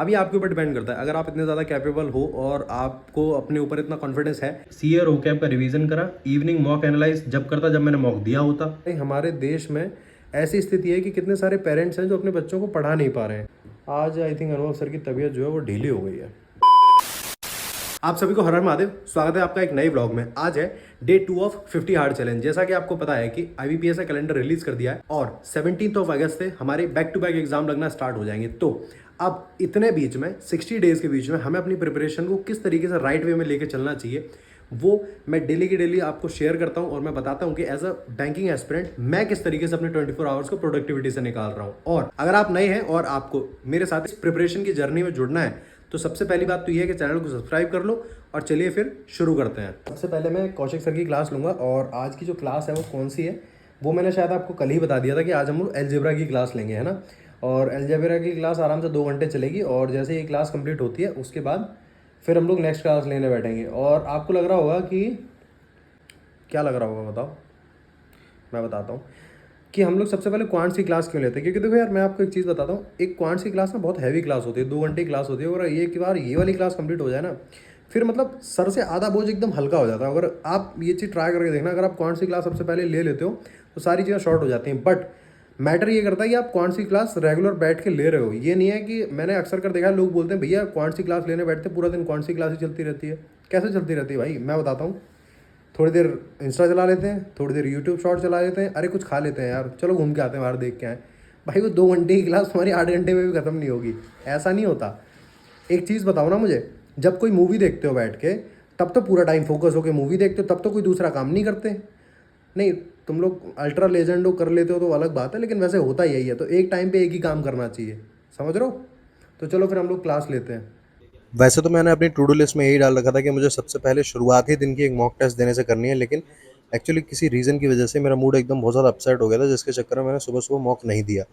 अभी आपके ऊपर डिपेंड करता है। अगर आप इतने ज़्यादा कैपेबल हो और आपको अपने ऊपर इतना कॉन्फिडेंस है, सीए और ओकैब का रिवीजन करा, इवनिंग मॉक एनालाइज जब करता जब मैंने मॉक दिया होता। हमारे देश में ऐसी स्थिति है कि कितने सारे पेरेंट्स हैं जो अपने बच्चों को पढ़ा नहीं पा रहे हैं। आज आई थिंक अनुभव सर की तबीयत जो है वो ढीली हो गई है। आप सभी को हर हर महादेव, स्वागत है आपका एक नए ब्लॉग में। आज है डे 2 ऑफ 50 हार्ड चैलेंज। जैसा कि आपको पता है कि आईबीपीएस का कैलेंडर रिलीज कर दिया है और 17 ऑफ अगस्त से हमारे बैक टू बैक एग्जाम लगना स्टार्ट हो जाएंगे। तो अब इतने बीच में 60 डेज के बीच में हमें अपनी प्रिपरेशन को किस तरीके से राइट वे में लेके चलना चाहिए, वो मैं डेली की डेली आपको शेयर करता हूं और मैं बताता हूं कि एज अ बैंकिंग एस्पिरेंट मैं किस तरीके से अपने 24 आवर्स को प्रोडक्टिविटी से निकाल रहा हूं। और अगर आप नए हैं और आपको मेरे साथ इस प्रिपरेशन की जर्नी में जुड़ना है तो सबसे पहली बात तो ये है कि चैनल को सब्सक्राइब कर लो और चलिए फिर शुरू करते हैं। सबसे पहले मैं कौशिक सर की क्लास लूँगा और आज की जो क्लास है वो कौन सी है वो मैंने शायद आपको कल ही बता दिया था कि आज हम लोग अलजेब्रा की क्लास लेंगे, है ना। और अलजेब्रा की क्लास आराम से 2 घंटे चलेगी और जैसे ये क्लास कंप्लीट होती है उसके बाद फिर हम लोग नेक्स्ट क्लास लेने बैठेंगे। और आपको लग रहा होगा कि क्या लग रहा होगा बताओ, मैं बताता हूँ कि हम लोग सबसे पहले क्वांट्स की क्लास क्यों लेते हैं। क्योंकि देखो यार, मैं आपको एक चीज़ बताता हूँ, एक क्वांट्स की क्लास ना बहुत हैवी क्लास होती है, 2 घंटे की क्लास होती है। और एक बार ये वाली क्लास कंप्लीट हो जाए ना, फिर मतलब सर से आधा बोझ एकदम हल्का हो जाता है। अगर आप ये चीज़ ट्राई करके देखना, अगर आप क्वांट्स की क्लास सबसे पहले ले लेते हो तो सारी चीज़ें शॉर्ट हो जाती हैं। बट मैटर ये करता है कि आप क्वांट्स की क्लास रेगुलर बैठ के ले रहे हो। ये नहीं है कि मैंने अक्सर कर देखा है, लोग बोलते हैं भैया क्वांट्स की क्लास लेने बैठते पूरा दिन क्वांट्स की क्लास ही चलती रहती है। कैसे चलती रहती है भाई, मैं बताता हूँ। थोड़ी देर इंस्टा चला लेते हैं, थोड़ी देर यूट्यूब शॉर्ट चला लेते हैं, अरे कुछ खा लेते हैं यार, चलो घूम के आते हैं बाहर, देख के आए। भाई वो 2 घंटे की क्लास तुम्हारी 8 घंटे में भी ख़त्म नहीं होगी, ऐसा नहीं होता। एक चीज़ बताओ ना मुझे, जब कोई मूवी देखते हो बैठ के तब तो पूरा टाइम फोकस होकर मूवी देखते हो, तब तो कोई दूसरा काम नहीं करते। नहीं, तुम लोग अल्ट्रा लेजेंड हो कर लेते हो तो अलग बात है, लेकिन वैसे होता यही है। तो एक टाइम पे एक ही काम करना चाहिए, समझ रहे हो। तो चलो फिर हम लोग क्लास लेते हैं। वैसे तो मैंने अपनी टू डू लिस्ट में यही डाल रखा था कि मुझे सबसे पहले शुरुआत ही दिन की एक मॉक टेस्ट देने से करनी है, लेकिन एक्चुअली किसी रीज़न की वजह से मेरा मूड एकदम बहुत ज़्यादा अपसेट हो गया था, जिसके चक्कर में मैंने सुबह सुबह मॉक नहीं दिया।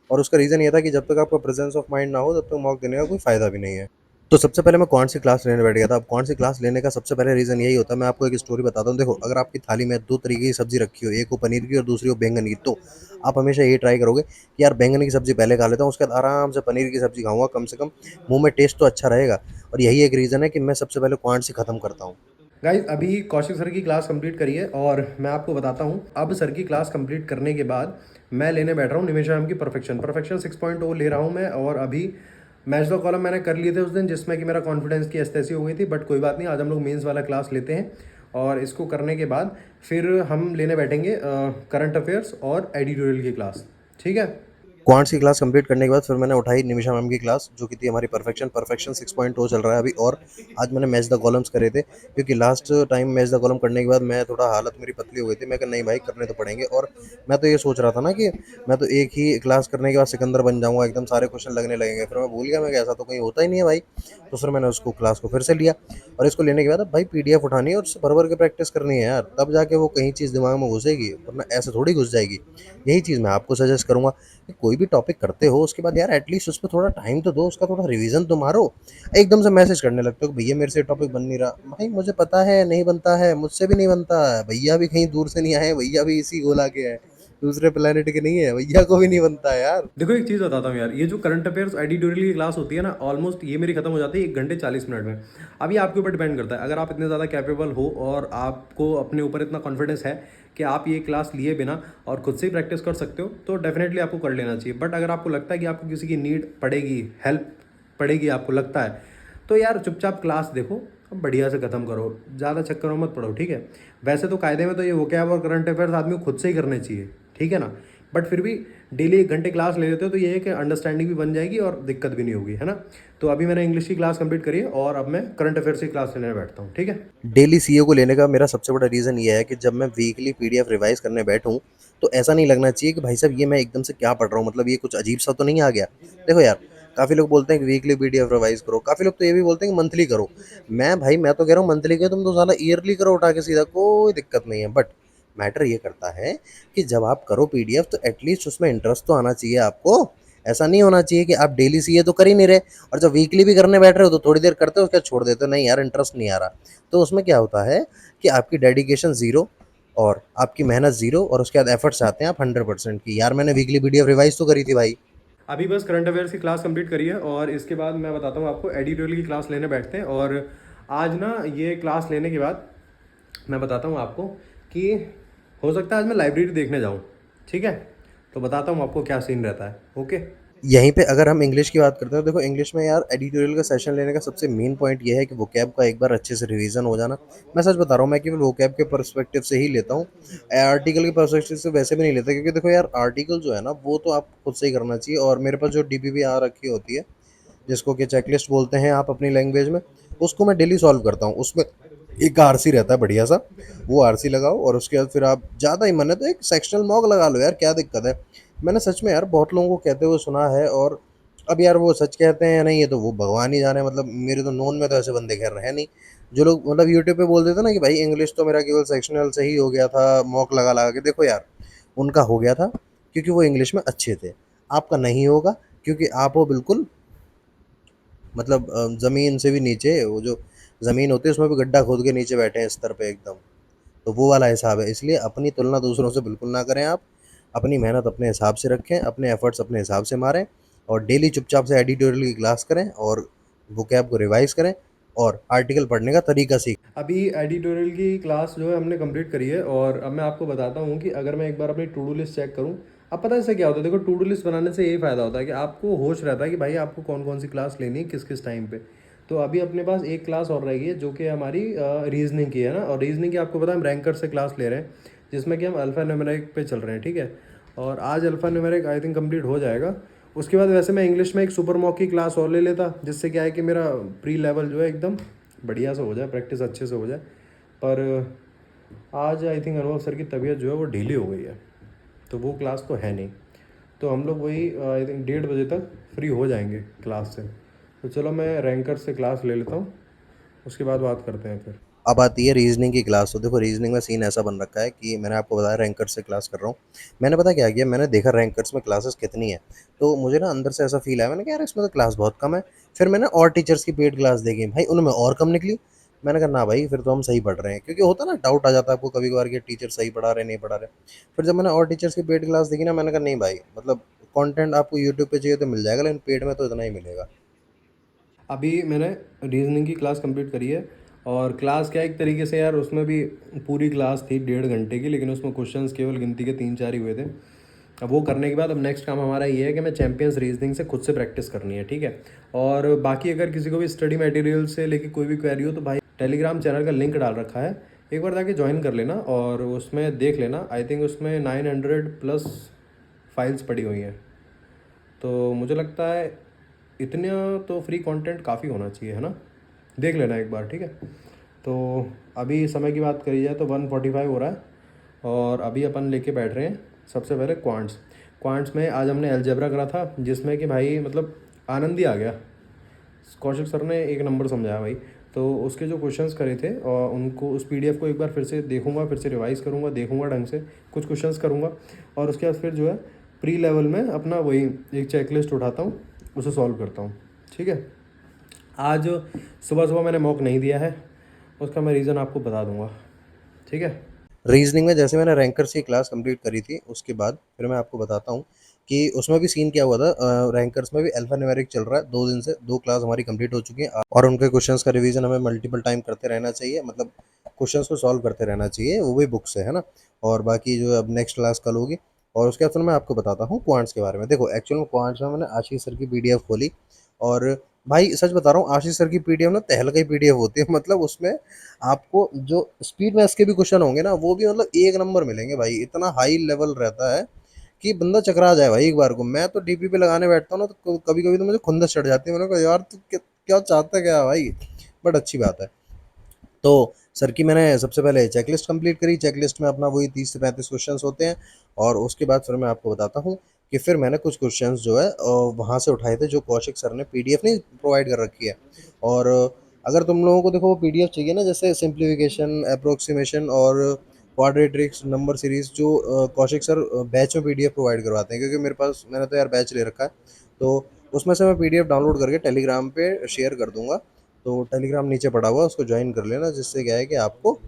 और उसका रीज़न ये था कि जब तक आपका प्रेजेंस ऑफ माइंड ना हो तब तक मॉक देने का कोई फ़ायदा भी नहीं है। तो सबसे पहले मैं कौन सी क्लास लेने बैठ गया था। अब कौन सी क्लास लेने का सबसे पहले रीज़न यही होता है, मैं आपको एक स्टोरी बताता हूँ। देखो, अगर आपकी थाली में 2 तरीके की सब्ज़ी रखी हो, एक हो पनीर की और दूसरी हो बैंगन की, तो आप हमेशा ये ट्राई करोगे कि यार बैंगन की सब्ज़ी पहले खा लेता हूँ, उसके बाद आराम से पनीर की सब्ज़ी खाऊँगा, कम से कम मुँह में टेस्ट तो अच्छा रहेगा। और यही एक रीज़न है कि मैं सबसे पहले क्वांट्स ही ख़त्म करता हूँ। गाइज अभी कौशिक सर की क्लास कंप्लीट करी है और मैं आपको बताता हूँ, अब सर की क्लास कंप्लीट करने के बाद मैं लेने बैठ रहा हूँ निमेशा मैम की परफेक्शन परफेक्शन 6.0 ले रहा हूँ मैं। और अभी मैच द कॉलम मैंने कर लिए थे उस दिन, जिसमें कि मेरा कॉन्फिडेंस की ऐसी हो गई थी। बट कोई बात नहीं, आज हम लोग मेंस वाला क्लास लेते हैं और इसको करने के बाद फिर हम लेने बैठेंगे करंट अफेयर्स और एडिटोरियल की क्लास, ठीक है। क्वांट्स की क्लास कंप्लीट करने के बाद फिर मैंने उठाई निमिषा मैम की क्लास, जो कि थी हमारी परफेक्शन परफेक्शन 6.0 चल रहा है अभी। और आज मैंने मैच द कॉलम्स करे थे, क्योंकि last time match the column करने के बाद मैं थोड़ा हालत मेरी पतली हो गई थी। मैं कहा नहीं भाई, करने तो पड़ेंगे। और मैं तो ये सोच रहा था ना कि मैं तो एक ही क्लास करने के बाद सिकंदर बन जाऊंगा, एकदम सारे क्वेश्चन लगने लगेंगे। फिर मैं भूल गया, मैं ऐसा तो कहीं होता ही नहीं है भाई। तो फिर मैंने उसको क्लास को फिर से लिया और इसको लेने के बाद अब भाई पीडीएफ उठानी है और उससे भर भर के प्रैक्टिस करनी है यार, तब जाके वो कहीं चीज़ दिमाग में घुसेगी, वरना ऐसे थोड़ी घुस जाएगी। यही चीज़ मैं आपको सजेस्ट करूंगा कि कोई भी टॉपिक करते हो उसके बाद यार एटलीस्ट उस पर थोड़ा टाइम तो दो, उसका थोड़ा रिवीजन तो मारो। एकदम से मैसेज करने लगते हो कि भैया मेरे से टॉपिक बन नहीं रहा। भाई मुझे पता है नहीं बनता है, मुझसे भी नहीं बनता है, भैया भी कहीं दूर से नहीं आए, भैया भी इसी गोला के हैं, दूसरे प्लेनेट के नहीं है, भैया को भी नहीं बनता है यार। देखो एक चीज़ बताता हूँ यार, ये जो करंट अफेयर्स एडिटोरियल की क्लास होती है ना, ऑलमोस्ट ये मेरी खत्म हो जाती है 1 घंटे 40 मिनट में। अभी आपके ऊपर डिपेंड करता है, अगर आप इतने ज़्यादा कैपेबल हो और आपको अपने ऊपर इतना कॉन्फिडेंस है कि आप ये क्लास लिए बिना और खुद से ही प्रैक्टिस कर सकते हो, तो डेफिनेटली आपको कर लेना चाहिए। बट अगर आपको लगता है कि आपको किसी की नीड पड़ेगी, हेल्प पड़ेगी, आपको लगता है, तो यार चुपचाप क्लास देखो, अब बढ़िया से ख़त्म करो, ज़्यादा चक्करों मत पड़ो, ठीक है। वैसे तो कायदे में तो ये वोकैब और करंट अफेयर्स आदमी को खुद से ही करने चाहिए, ठीक है ना। बट फिर भी डेली 1 घंटे क्लास ले लेते हो तो ये है कि अंडरस्टैंडिंग भी बन जाएगी और दिक्कत भी नहीं होगी, है ना। तो अभी मैंने इंग्लिश की क्लास कंप्लीट करी है और अब मैं करंट अफेयर्स की क्लास लेने बैठता हूँ, ठीक है। डेली सीए को लेने का मेरा सबसे बड़ा रीज़न ये है कि जब मैं वीकली पीडीएफ रिवाइज करने बैठूं तो ऐसा नहीं लगना चाहिए कि भाई साहब ये मैं एकदम से क्या पढ़ रहा हूँ, मतलब ये कुछ अजीब सा तो नहीं आ गया। देखो यार, काफ़ी लोग बोलते हैं कि वीकली पीडीएफ रिवाइज करो, काफ़ी लोग तो ये भी बोलते हैं कि मंथली करो। मैं तो कह रहा हूँ मंथली के तुम तो साला ईयरली करो उठा के सीधा, कोई दिक्कत नहीं है। बट मैटर ये करता है कि जब आप करो पीडीएफ तो एटलीस्ट उसमें इंटरेस्ट तो आना चाहिए आपको। ऐसा नहीं होना चाहिए कि आप डेली सीए तो कर ही नहीं रहे और जब वीकली भी करने बैठ रहे हो तो थोड़ी देर करते हो उसके बाद छोड़ देते हो, नहीं यार इंटरेस्ट नहीं आ रहा। तो उसमें क्या होता है कि आपकी डेडिकेशन ज़ीरो और आपकी मेहनत ज़ीरो और उसके बाद एफर्ट्स आते हैं आप 100% की। यार मैंने वीकली पीडीएफ रिवाइज तो करी थी भाई। अभी बस करंट अफेयर्स की क्लास कंप्लीट करी है और इसके बाद मैं बताता हूँ आपको, एडिटोरियल की क्लास लेने बैठते हैं। और आज ना ये क्लास लेने के बाद मैं बताता हूँ आपको कि हो सकता है आज मैं लाइब्रेरी देखने जाऊँ, ठीक है। तो बताता हूँ आपको क्या सीन रहता है, ओके। यहीं पे अगर हम इंग्लिश की बात करते हैं तो देखो इंग्लिश में यार एडिटोरियल का सेशन लेने का सबसे मेन पॉइंट ये है कि वोकैब का एक बार अच्छे से रिवीजन हो जाना। मैं सच बता रहा हूँ, मैं केवल वोकैब के पर्सपेक्टिव से ही लेता हूँ, आर्टिकल के पर्सपेक्टिव से वैसे भी नहीं लेता, क्योंकि देखो यार आर्टिकल जो है ना वो तो आप खुद से ही करना चाहिए। और मेरे पास जो डीपीपी आ रखी होती है, जिसको कि चेकलिस्ट बोलते हैं आप अपनी लैंग्वेज में, उसको मैं डेली सॉल्व करता हूँ। उसमें एक आरसी रहता है बढ़िया सा, वो आरसी लगाओ और उसके बाद फिर आप ज़्यादा ही मन है तो एक सेक्शनल मॉक लगा लो यार, क्या दिक्कत है। मैंने सच में यार बहुत लोगों को कहते हुए सुना है, और अब यार वो सच कहते हैं या नहीं ये तो वो भगवान ही जाने। मतलब मेरे तो नोन में तो ऐसे बंदे खैर है नहीं जो लोग मतलब यूट्यूब पे बोल देते ना कि भाई इंग्लिश तो मेरा केवल सेक्शनल से ही हो गया था मॉक लगा लगा के। देखो यार उनका हो गया था क्योंकि वो इंग्लिश में अच्छे थे, आपका नहीं होगा क्योंकि आप हो बिल्कुल मतलब ज़मीन से भी नीचे, वो जो ज़मीन होती है उसमें भी गड्ढा खोद के नीचे बैठे हैं स्तर पे एकदम। तो वो वाला हिसाब है, इसलिए अपनी तुलना दूसरों से बिल्कुल ना करें आप। अपनी मेहनत अपने हिसाब से रखें, अपने एफर्ट्स अपने हिसाब से मारें, और डेली चुपचाप से एडिटोरियल की क्लास करें और वोकैब को रिवाइज करें और आर्टिकल पढ़ने का तरीका सीखें। अभी एडिटोरियल की क्लास जो है हमने कंप्लीट करी है और अब मैं आपको बताता हूँ कि अगर मैं एक बार अपनी टू डू लिस्ट चेक करूँ। अब पता है इससे क्या होता है, देखो टू डू लिस्ट बनाने से यही फ़ायदा होता है कि आपको होश रहता है कि भाई आपको कौन कौन सी क्लास लेनी है किस किस टाइम पे। तो अभी अपने पास एक क्लास और रह गई है जो कि हमारी रीजनिंग की है ना। और रीजनिंग की आपको पता है हम रैंकर से क्लास ले रहे हैं, जिसमें कि हम अल्फ़ा न्यूमेरिक पे चल रहे हैं, ठीक है। और आज alpha numeric I think complete हो जाएगा। उसके बाद वैसे मैं इंग्लिश में एक सुपर मॉक की क्लास और ले लेता, जिससे क्या है कि मेरा प्री लेवल जो है एकदम बढ़िया से हो जाए, प्रैक्टिस अच्छे से हो जाए। पर आज आई थिंक अनुभव सर की तबीयत जो है वो ढीली हो गई है, तो वो क्लास तो है नहीं। तो हम लोग वही आई थिंक 1:30 बजे तक फ्री हो जाएंगे क्लास से। तो चलो मैं रैंकर से क्लास ले लेता हूँ, उसके बाद बात करते हैं फिर। अब आती है रीजनिंग की क्लास। तो देखो रीजनिंग में सीन ऐसा बन रखा है कि मैंने आपको बताया रैंकर्स से क्लास कर रहा हूँ। मैंने पता क्या किया, मैंने देखा रैंकर्स में क्लासेस कितनी है, तो मुझे ना अंदर से ऐसा फील आया, मैंने कहा यार इसमें तो क्लास बहुत कम है। फिर मैंने और टीचर्स की पेड क्लास देखी, भाई उनमें और कम निकली। मैंने कहा ना भाई फिर तो हम सही पढ़ रहे हैं, क्योंकि होता ना डाउट आ जाता है आपको कभी कभार कि टीचर सही पढ़ा रहे नहीं पढ़ा रहे। फिर जब मैंने और टीचर्स की पेड क्लास देखी ना, मैंने कहा नहीं भाई मतलब कंटेंट आपको यूट्यूब पे चाहिए तो मिल जाएगा, लेकिन पेड में तो इतना ही मिलेगा। अभी मैंने रीजनिंग की क्लास कंप्लीट करी है। और क्लास क्या एक तरीके से यार उसमें भी पूरी क्लास थी 1.5 घंटे की, लेकिन उसमें क्वेश्चंस केवल गिनती के 3-4 ही हुए थे। अब वो करने के बाद अब नेक्स्ट काम हमारा ये है कि मैं चैंपियंस रीजनिंग से खुद से प्रैक्टिस करनी है, ठीक है। और बाकी अगर किसी को भी स्टडी मटेरियल से लेके कोई भी क्वेरी हो तो भाई टेलीग्राम चैनल का लिंक डाल रखा है, एक बार जाके ज्वाइन कर लेना और उसमें देख लेना। आई थिंक उसमें 900+ फाइल्स पड़ी हुई हैं। तो मुझे लगता है इतना तो फ्री कंटेंट काफ़ी होना चाहिए, है ना। देख लेना एक बार, ठीक है। तो अभी समय की बात करी जाए तो 1:45 हो रहा है और अभी अपन लेके बैठ रहे हैं सबसे पहले क्वांट्स। क्वांट्स में आज हमने अलजेब्रा करा था, जिसमें कि भाई मतलब आनंद ही आ गया। कौशिक सर ने एक नंबर समझाया भाई। तो उसके जो क्वेश्चंस करे थे और उनको उस पीडीएफ को एक बार फिर से देखूंगा, फिर से रिवाइज करूंगा, देखूंगा ढंग से, कुछ क्वेश्चंस करूंगा। और उसके बाद फिर जो है प्री लेवल में अपना वही एक चेकलिस्ट उठाता हूँ, उसे सॉल्व करता हूँ, ठीक है। आज सुबह सुबह मैंने मॉक नहीं दिया है, उसका मैं रीज़न आपको बता दूंगा, ठीक है। रीजनिंग में जैसे मैंने रैंकर्स की क्लास कंप्लीट करी थी, उसके बाद फिर मैं आपको बताता हूँ कि उसमें भी सीन क्या हुआ था। रैंकर्स में भी अल्फा न्यूमेरिक चल रहा है 2 दिन से, 2 क्लास हमारी कंप्लीट हो चुकी है, और उनके क्वेश्चंस का रिवीजन हमें मल्टीपल टाइम करते रहना चाहिए, मतलब क्वेश्चंस को सॉल्व करते रहना चाहिए, वो भी बुक से, है ना। और बाकी जो अब नेक्स्ट क्लास कल होगी। और उसके बाद फिर मैं आपको बताता हूँ क्वांट्स के बारे में। देखो एक्चुअल में क्वांट्स में मैंने आशीष सर की पीडीएफ खोली, और भाई सच बता रहा हूँ आशीष सर की पीडीएफ ना तहलका ही पीडीएफ होती है। मतलब उसमें आपको जो स्पीड मैथ्स के भी क्वेश्चन होंगे ना वो भी मतलब एक नंबर मिलेंगे भाई, इतना हाई लेवल रहता है कि बंदा चकरा जाए भाई एक बार को। मैं तो डीपी पे लगाने बैठता हूँ ना तो कभी कभी तो मुझे खुंदस चढ़ जाती है, मैंने कहा यार तू क्या क्या चाहता है क्या भाई। बट अच्छी बात है। तो सर की मैंने सबसे पहले चेकलिस्ट कंप्लीट करी, चेकलिस्ट में अपना वही 30 से 35 क्वेश्चंस होते हैं। और उसके बाद फिर मैं आपको बताता हूँ कि फिर मैंने कुछ क्वेश्चंस जो है वहाँ से उठाए थे जो कौशिक सर ने पीडीएफ नहीं प्रोवाइड कर रखी है। और अगर तुम लोगों को देखो वो पीडीएफ चाहिए ना, जैसे सिंप्लीफिकेशन अप्रोक्सीमेशन और क्वाड्रेट्रिक्स नंबर सीरीज, जो कौशिक सर बैच में पीडीएफ प्रोवाइड करवाते हैं, क्योंकि मेरे पास मैंने तो यार बैच ले रखा है, तो उसमें से मैं पीडीएफ डाउनलोड करके टेलीग्राम पे शेयर कर दूंगा। तो टेलीग्राम नीचे पड़ा हुआ है, उसको ज्वाइन कर लेना, जिससे क्या है कि आपको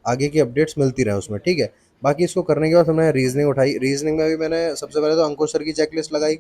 आगे की अपडेट्स मिलती रहे उसमें, ठीक है। बाकी इसको करने के बाद हमने रीजनिंग उठाई। रीजनिंग में भी मैंने सबसे पहले तो अंकुश सर की चेकलिस्ट लगाई,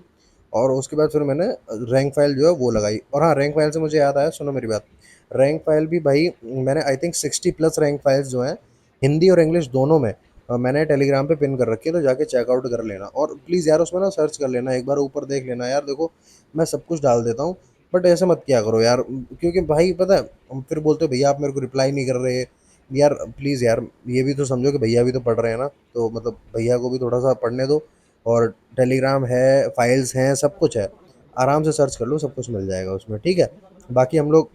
और उसके बाद फिर मैंने रैंक फाइल जो है वो लगाई। और हाँ, रैंक फाइल से मुझे याद आया, सुनो मेरी बात। रैंक फाइल भी भाई मैंने आई थिंक 60+ रैंक फाइल्स जो हैं हिंदी और इंग्लिश दोनों में मैंने टेलीग्राम पे पिन कर रखी है, तो जाके चेकआउट कर लेना। और प्लीज़ यार उसमें ना सर्च कर लेना, एक बार ऊपर देख लेना यार। देखो मैं सब कुछ डाल देता हूँ, बट ऐसे मत किया करो यार, क्योंकि भाई पता है हम फिर बोलते हो भैया आप मेरे को रिप्लाई नहीं कर रहे। यार प्लीज़ यार, ये भी तो समझो कि भैया भी तो पढ़ रहे हैं ना, तो मतलब भैया को भी थोड़ा सा पढ़ने दो। और टेलीग्राम है, फाइल्स हैं, सब कुछ है, आराम से सर्च कर लो, सब कुछ मिल जाएगा उसमें, ठीक है। बाकी हम लोग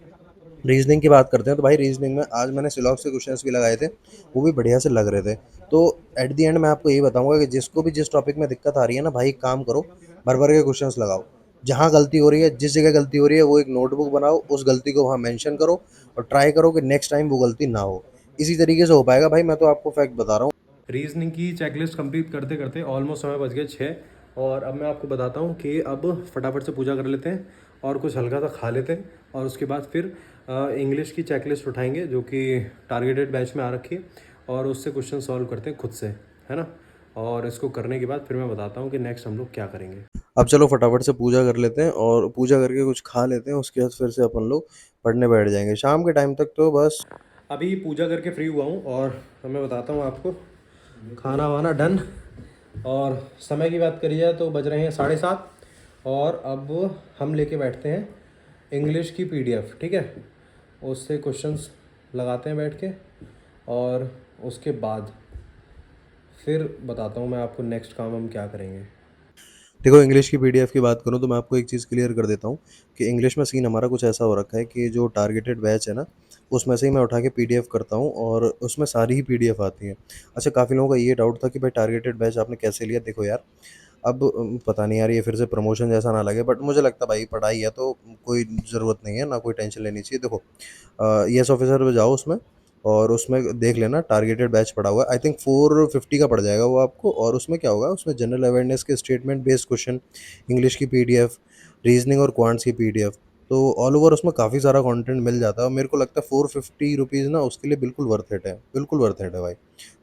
रीजनिंग की बात करते हैं, तो भाई रीजनिंग में आज मैंने सिलॉक्स के क्वेश्चंस भी लगाए थे, वो भी बढ़िया से लग रहे थे। तो एट द एंड मैं आपको यही बताऊंगा कि जिसको भी जिस टॉपिक में दिक्कत आ रही है ना भाई, एक काम करो, भर भर के क्वेश्चंस लगाओ। जहाँ गलती हो रही है, जिस जगह गलती हो रही है, वो एक नोटबुक बनाओ, उस गलती को वहाँ मेंशन करो और ट्राई करो कि नेक्स्ट टाइम वो गलती ना हो। इसी तरीके से हो पाएगा भाई, मैं तो आपको फैक्ट बता रहा हूँ। रीजनिंग की चेकलिस्ट कंप्लीट करते करते ऑलमोस्ट समय बच गए 6। और अब मैं आपको बताता हूँ कि अब फटाफट से पूजा कर लेते हैं और कुछ हल्का सा खा लेते हैं, और उसके बाद फिर इंग्लिश की चेकलिस्ट उठाएंगे जो कि टारगेटेड बैच में आ रखी है, और उससे क्वेश्चन सॉल्व करते हैं खुद से, है ना। और इसको करने के बाद फिर मैं बताता हूँ कि नेक्स्ट हम लोग क्या करेंगे। अब चलो फटाफट से पूजा कर लेते हैं और पूजा करके कुछ खा लेते हैं, उसके बाद फिर से अपन लोग पढ़ने बैठ जाएंगे शाम के टाइम तक। तो बस अभी पूजा करके फ्री हुआ हूँ और मैं बताता हूँ आपको, खाना वाना डन। और समय की बात करी जाए तो बज रहे हैं 7:30, और अब हम लेके बैठते हैं इंग्लिश की पीडीएफ, ठीक है। उससे क्वेश्चंस लगाते हैं बैठ के, और उसके बाद फिर बताता हूँ मैं आपको नेक्स्ट काम हम क्या करेंगे। देखो, इंग्लिश की पीडीएफ की बात करूँ तो मैं आपको एक चीज़ क्लियर कर देता हूँ कि इंग्लिश में सीन हमारा कुछ ऐसा हो रखा है कि जो टारगेटेड बैच है ना, उसमें से ही मैं उठा के पीडीएफ करता हूँ और उसमें सारी ही पीडीएफ आती है। अच्छा, काफ़ी लोगों का ये डाउट था कि भाई टारगेटेड बैच आपने कैसे लिया? देखो यार, अब पता नहीं यार ये फिर से प्रमोशन जैसा ना लगे, बट मुझे लगता है भाई पढ़ाई है तो कोई ज़रूरत नहीं है, ना कोई टेंशन लेनी चाहिए। देखो येस ऑफिसर पे जाओ उसमें, और उसमें देख लेना टारगेटेड बैच पड़ा हुआ है, आई थिंक 450 का पड़ जाएगा वो आपको। और उसमें क्या होगा, उसमें जनरल अवेयरनेस के स्टेटमेंट बेस्ड क्वेश्चन, इंग्लिश की पीडीएफ, रीजनिंग और क्वांट्स की पीडीएफ, तो ऑल ओवर उसमें काफ़ी सारा कंटेंट मिल जाता है। और मेरे को लगता है 450 रुपीज़ ना उसके लिए बिल्कुल वर्थ इट है, बिल्कुल वर्थ इट है भाई।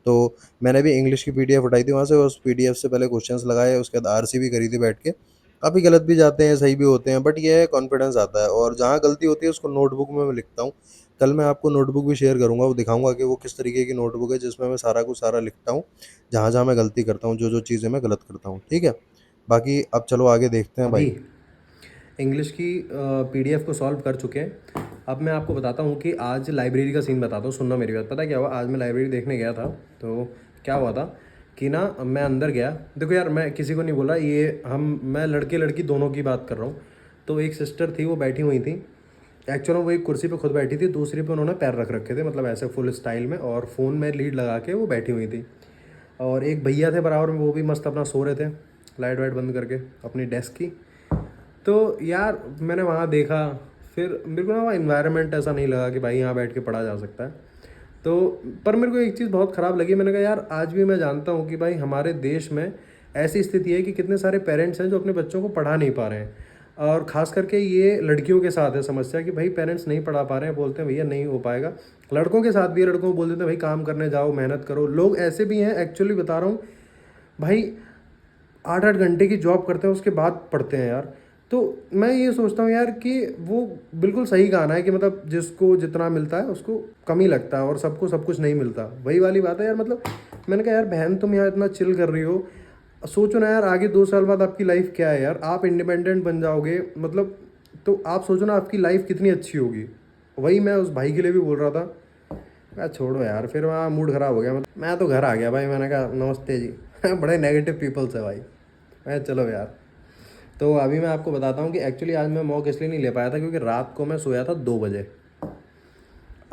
तो मैंने भी इंग्लिश की पीडीएफ उठाई थी वहाँ से, उस पीडीएफ से पहले क्वेश्चंस लगाए, उसके बाद आरसी भी करी थी बैठ के। काफ़ी गलत भी जाते हैं, सही भी होते हैं, बट ये है कॉन्फिडेंस आता है। और जहाँ गलती होती है उसको नोटबुक में मैं लिखता हूँ। कल मैं आपको नोटबुक भी शेयर करूँगा, वो दिखाऊँगा कि वो किस तरीके की नोटबुक है जिसमें मैं सारा कुछ सारा लिखता हूँ, जहाँ-जहाँ मैं गलती करता हूँ, जो-जो चीज़ें मैं गलत करता हूँ, ठीक है? बाकी अब चलो आगे देखते हैं अभी भाई। इंग्लिश की पीडीएफ को सॉल्व कर चुके हैं। अब मैं आपको बताता हूँ कि आज लाइब्रेरी का सीन बताता हूँ, सुनना मेरी बात। पता क्या हुआ, आज मैं लाइब्रेरी देखने गया था, तो क्या हुआ था कि ना मैं अंदर गया। देखो यार, मैं किसी को नहीं बोला, ये मैं लड़के लड़की दोनों की बात कर रहा हूँ। तो एक सिस्टर थी, वो बैठी हुई थी। एक्चुअल में वो एक कुर्सी पे खुद बैठी थी, दूसरी पे उन्होंने पैर रख रखे थे, मतलब ऐसे फुल स्टाइल में, और फ़ोन में लीड लगा के वो बैठी हुई थी। और एक भैया थे बराबर में, वो भी मस्त अपना सो रहे थे, लाइट वाइट बंद करके अपनी डेस्क की। तो यार मैंने वहाँ देखा, फिर मेरे को ना वहाँ इन्वायरमेंट ऐसा नहीं लगा कि भाई यहाँ बैठ के पढ़ा जा सकता है। तो पर मेरे को एक चीज़ बहुत ख़राब लगी, मैंने कहा यार आज भी मैं जानता हूँ कि भाई हमारे देश में ऐसी स्थिति है कि कितने सारे पेरेंट्स हैं जो अपने बच्चों को पढ़ा नहीं पा रहे हैं। और ख़ास करके ये लड़कियों के साथ है समस्या कि भाई पेरेंट्स नहीं पढ़ा पा रहे हैं, बोलते हैं भैया नहीं हो पाएगा। लड़कों के साथ भी है, लड़कों को बोल देते हैं भाई काम करने जाओ, मेहनत करो। लोग ऐसे भी हैं, एक्चुअली बता रहा हूँ भाई, 8-8 घंटे की जॉब करते हैं उसके बाद पढ़ते हैं यार। तो मैं ये सोचता हूँ यार कि वो बिल्कुल सही कहना है कि मतलब जिसको जितना मिलता है उसको कम ही लगता है, और सबको सब कुछ नहीं मिलता। वही वाली बात है यार, मतलब मैंने कहा यार बहन तुम यहाँ इतना चिल कर रही हो, सोचो ना यार आगे 2 साल बाद आपकी लाइफ क्या है यार, आप इंडिपेंडेंट बन जाओगे मतलब। तो आप सोचो ना आपकी लाइफ कितनी अच्छी होगी। वही मैं उस भाई के लिए भी बोल रहा था। यार छोड़ो यार, फिर वहाँ मूड ख़राब हो गया। मैं तो घर आ गया भाई, मैंने कहा नमस्ते जी। बड़े नेगेटिव पीपल्स है भाई। मैं चलो यार। तो अभी मैं आपको बताता हूँ कि एक्चुअली आज मैं मॉक इसलिए नहीं ले पाया था क्योंकि रात को मैं सोया था 2 बजे।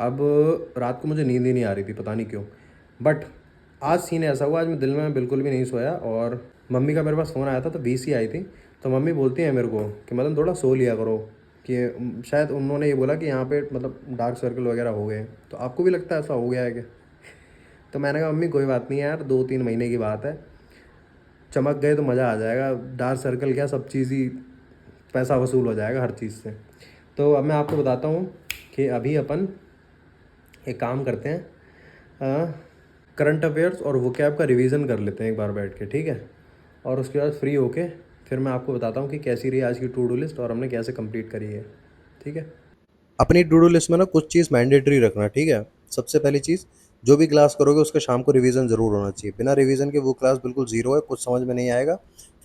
अब रात को मुझे नींद ही नहीं आ रही थी, पता नहीं क्यों। बट आज सीन ऐसा हुआ, आज मैं दिल में बिल्कुल भी नहीं सोया, और मम्मी का मेरे पास फ़ोन आया था, तो वीसी आई थी। तो मम्मी बोलती है मेरे को कि मतलब थोड़ा सो लिया करो, कि शायद उन्होंने ये बोला कि यहाँ पे मतलब डार्क सर्कल वगैरह हो गए हैं। तो आपको भी लगता है ऐसा हो गया है क्या? तो मैंने कहा मम्मी कोई बात नहीं यार, 2-3 महीने की बात है, चमक गए तो मज़ा आ जाएगा। डार्क सर्कल क्या, सब चीज़ ही पैसा वसूल हो जाएगा हर चीज़ से। तो अब मैं आपको बताता हूँ कि अभी अपन एक काम करते हैं, करंट अफेयर्स और वोकैब का रिवीजन कर लेते हैं एक बार बैठ के, ठीक है। और उसके बाद फ्री होके फिर मैं आपको बताता हूँ कि कैसी रही आज की टू डू लिस्ट और हमने कैसे कंप्लीट करी है। ठीक है। अपनी टू डू लिस्ट में ना कुछ चीज़ मैंडेटरी रखना, ठीक है। सबसे पहली चीज़, जो भी क्लास करोगे उसका शाम को रिवीजन ज़रूर होना चाहिए। बिना रिवीजन के वो क्लास बिल्कुल ज़ीरो है, कुछ समझ में नहीं आएगा।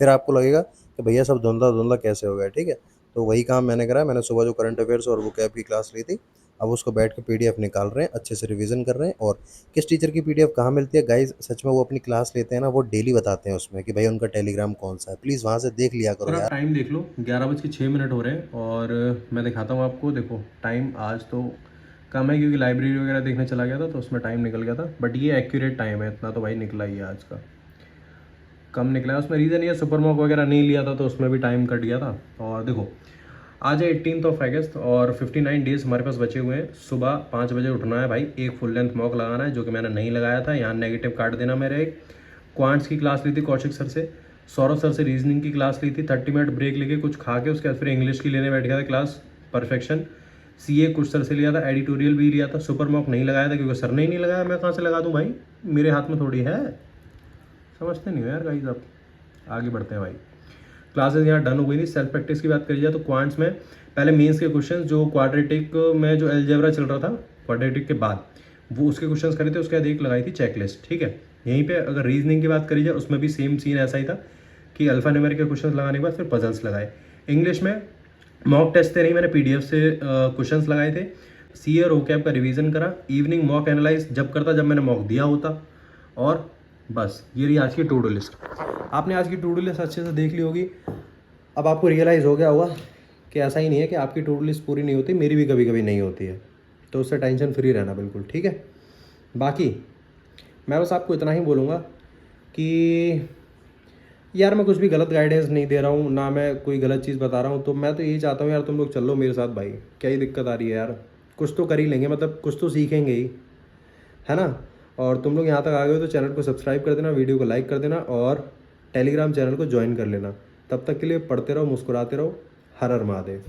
फिर आपको लगेगा कि भैया सब धुंधला धुंधला कैसे हो गया, ठीक है। तो वही काम मैंने करा। मैंने सुबह जो करंट अफेयर्स और वोकैब की क्लास ली थी, अब उसको बैठ के पीडीएफ निकाल रहे हैं, अच्छे से रिवीजन कर रहे हैं। और किस टीचर की पीडीएफ कहाँ मिलती है गाइस, सच में वो अपनी क्लास लेते हैं ना, वो डेली बताते हैं उसमें कि भाई उनका टेलीग्राम कौन सा है। प्लीज़ वहाँ से देख लिया करो और आप यार। टाइम देख लो, 11:06 हो रहे हैं और मैं दिखाता हूँ आपको। देखो टाइम आज तो कम है क्योंकि लाइब्रेरी वगैरह देखने चला गया था तो उसमें टाइम निकल गया था, बट ये एक्यूरेट टाइम है, इतना तो भाई निकला ही है आज का। कम निकला है, उसमें रीज़न ये सुपर मॉक वगैरह नहीं लिया था तो उसमें भी टाइम कट गया था। और देखो आज है 18 अगस्त और 59 डेज़ हमारे पास बचे हुए हैं। सुबह 5 बजे उठना है भाई, एक फुल लेंथ मॉक लगाना है जो कि मैंने नहीं लगाया था। यहाँ नेगेटिव काट देना। मेरे एक क्वांट्स की क्लास ली थी कौशिक सर से, सौरभ सर से रीजनिंग की क्लास ली थी, 30 मिनट ब्रेक लेके कुछ खा के उसके बाद फिर इंग्लिश की लेने बैठ गया था क्लास परफेक्शन। सीए कुछ सर से लिया था, एडिटोरियल भी लिया था। सुपर मॉक नहीं लगाया था क्योंकि सर ने ही नहीं लगाया, मैं कहाँ से लगा दूँ भाई, मेरे हाथ में थोड़ी है। समझते नहीं हो यार गाइस। अब आगे बढ़ते हैं भाई। क्लासेस यहाँ डन हो गई थी। सेल्फ प्रैक्टिस की बात करी जाए तो क्वांट्स में पहले मेंस के क्वेश्चंस जो क्वाड्रेटिक में जो अलजेब्रा चल रहा था, क्वाड्रेटिक के बाद वो उसके क्वेश्चंस करे थे, उसके बाद एक लगाई थी चेकलिस्ट। ठीक है। यहीं पे अगर रीजनिंग की बात करी जाए उसमें भी सेम सीन ऐसा ही था कि अल्फा न्यूमेरिक के क्वेश्चंस लगाने के बाद फिर पजल्स लगाए। इंग्लिश में मॉक टेस्ट थे नहीं, मैंने पीडीएफ से क्वेश्चंस लगाए थे। सीए और ओकैब का रिवीजन करा। इवनिंग मॉक एनालाइज जब करता जब मैंने मॉक दिया होता। और बस ये रही आज की टू डू लिस्ट। आपने आज की टू डू लिस्ट अच्छे से देख ली होगी। अब आपको रियलाइज़ हो गया होगा कि ऐसा ही नहीं है कि आपकी टू डू लिस्ट पूरी नहीं होती, मेरी भी कभी कभी नहीं होती है, तो उससे टेंशन फ्री रहना बिल्कुल। ठीक है। बाकी मैं बस आपको इतना ही बोलूँगा कि यार मैं कुछ भी गलत गाइडेंस नहीं दे रहा हूँ, ना मैं कोई गलत चीज़ बता रहा हूँ। तो मैं तो यही चाहता हूँ यार तुम लोग चल लो मेरे साथ भाई। क्या ही दिक्कत आ रही है यार, कुछ तो कर ही लेंगे, मतलब कुछ तो सीखेंगे ही, है ना। और तुम लोग यहाँ तक आ गए हो तो चैनल को सब्सक्राइब कर देना, वीडियो को लाइक कर देना और टेलीग्राम चैनल को ज्वाइन कर लेना। तब तक के लिए पढ़ते रहो, मुस्कुराते रहो। हर हर महादेव।